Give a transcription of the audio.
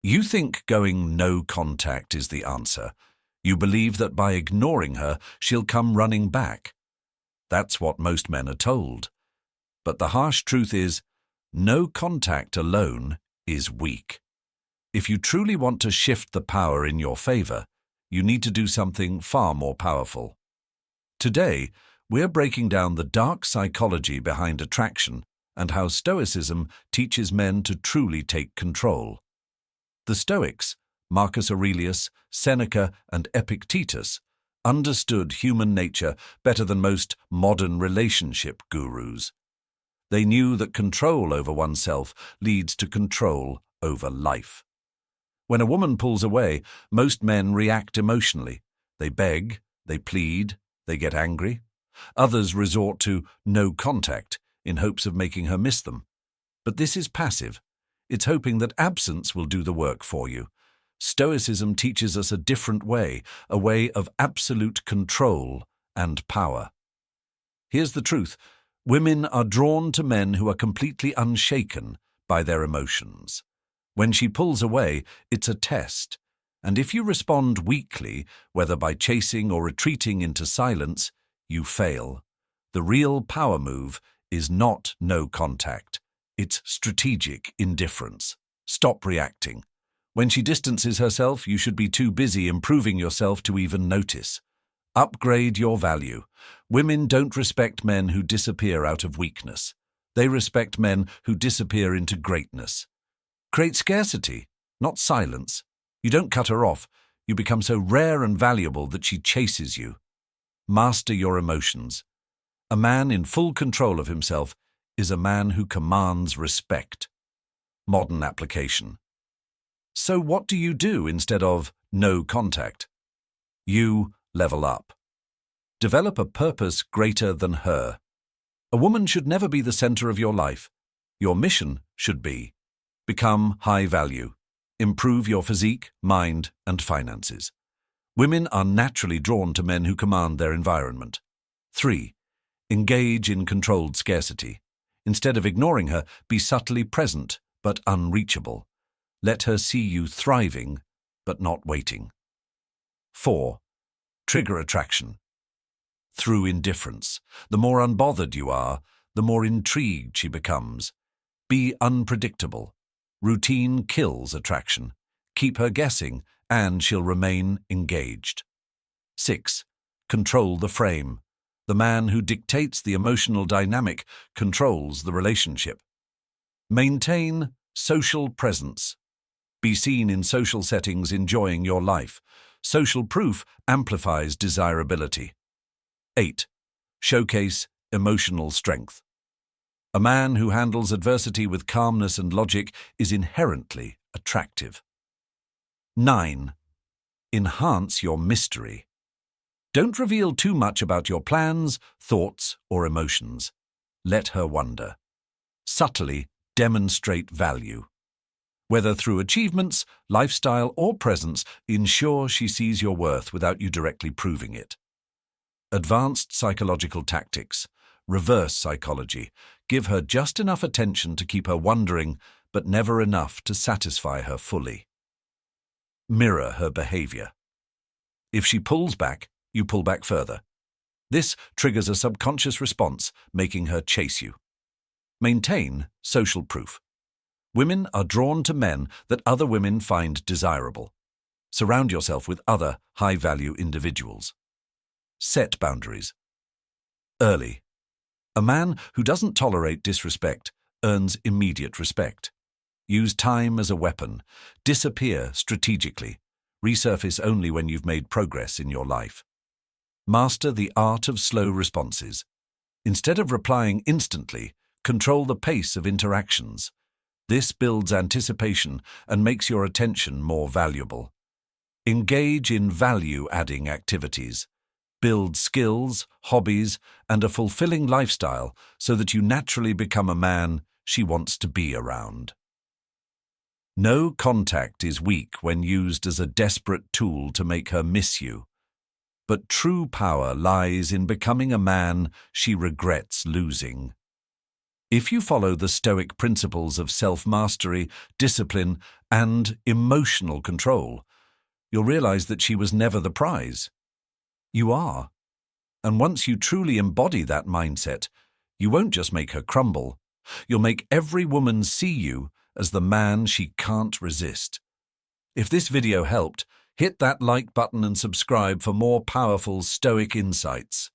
You think going no contact is the answer. You believe that by ignoring her, she'll come running back. That's what most men are told. But the harsh truth is, no contact alone is weak. If you truly want to shift the power in your favor, you need to do something far more powerful. Today, we're breaking down the dark psychology behind attraction and how Stoicism teaches men to truly take control. The Stoics, Marcus Aurelius, Seneca, and Epictetus, understood human nature better than most modern relationship gurus. They knew that control over oneself leads to control over life. When a woman pulls away, most men react emotionally. They beg, they plead, they get angry. Others resort to no contact in hopes of making her miss them. But this is passive. It's hoping that absence will do the work for you. Stoicism teaches us a different way, a way of absolute control and power. Here's the truth. Women are drawn to men who are completely unshaken by their emotions. When she pulls away, it's a test. And if you respond weakly, whether by chasing or retreating into silence, you fail. The real power move is not no contact. It's strategic indifference. Stop reacting. When she distances herself, you should be too busy improving yourself to even notice. Upgrade your value. Women don't respect men who disappear out of weakness. They respect men who disappear into greatness. Create scarcity, not silence. You don't cut her off. You become so rare and valuable that she chases you. Master your emotions. A man in full control of himself is a man who commands respect. Modern application. So what do you do instead of no contact? You level up. Develop a purpose greater than her. A woman should never be the center of your life. Your mission should be: become high value. Improve your physique, mind, and finances. Women are naturally drawn to men who command their environment. 3. Engage in controlled scarcity. Instead of ignoring her, be subtly present but unreachable. Let her see you thriving but not waiting. 4. Trigger attraction. Through indifference. The more unbothered you are, the more intrigued she becomes. Be unpredictable. Routine kills attraction. Keep her guessing, and she'll remain engaged. 6. Control the frame. The man who dictates the emotional dynamic controls the relationship. Maintain social presence. Be seen in social settings enjoying your life. Social proof amplifies desirability. 8. Showcase emotional strength. A man who handles adversity with calmness and logic is inherently attractive. 9. Enhance your mystery. Don't reveal too much about your plans, thoughts, or emotions. Let her wonder. Subtly demonstrate value. Whether through achievements, lifestyle, or presence, ensure she sees your worth without you directly proving it. Advanced psychological tactics. Reverse psychology. Give her just enough attention to keep her wondering, but never enough to satisfy her fully. Mirror her behavior. If she pulls back, you pull back further. This triggers a subconscious response, making her chase you. Maintain social proof. Women are drawn to men that other women find desirable. Surround yourself with other high-value individuals. Set boundaries. Early. A man who doesn't tolerate disrespect earns immediate respect. Use time as a weapon. Disappear strategically. Resurface only when you've made progress in your life. Master the art of slow responses. Instead of replying instantly, control the pace of interactions. This builds anticipation and makes your attention more valuable. Engage in value-adding activities. Build skills, hobbies, and a fulfilling lifestyle so that you naturally become a man she wants to be around. No contact is weak when used as a desperate tool to make her miss you. But true power lies in becoming a man she regrets losing. If you follow the Stoic principles of self-mastery, discipline, and emotional control, you'll realize that she was never the prize. You are. And once you truly embody that mindset, you won't just make her crumble. You'll make every woman see you as the man she can't resist. If this video helped, hit that like button and subscribe for more powerful Stoic insights.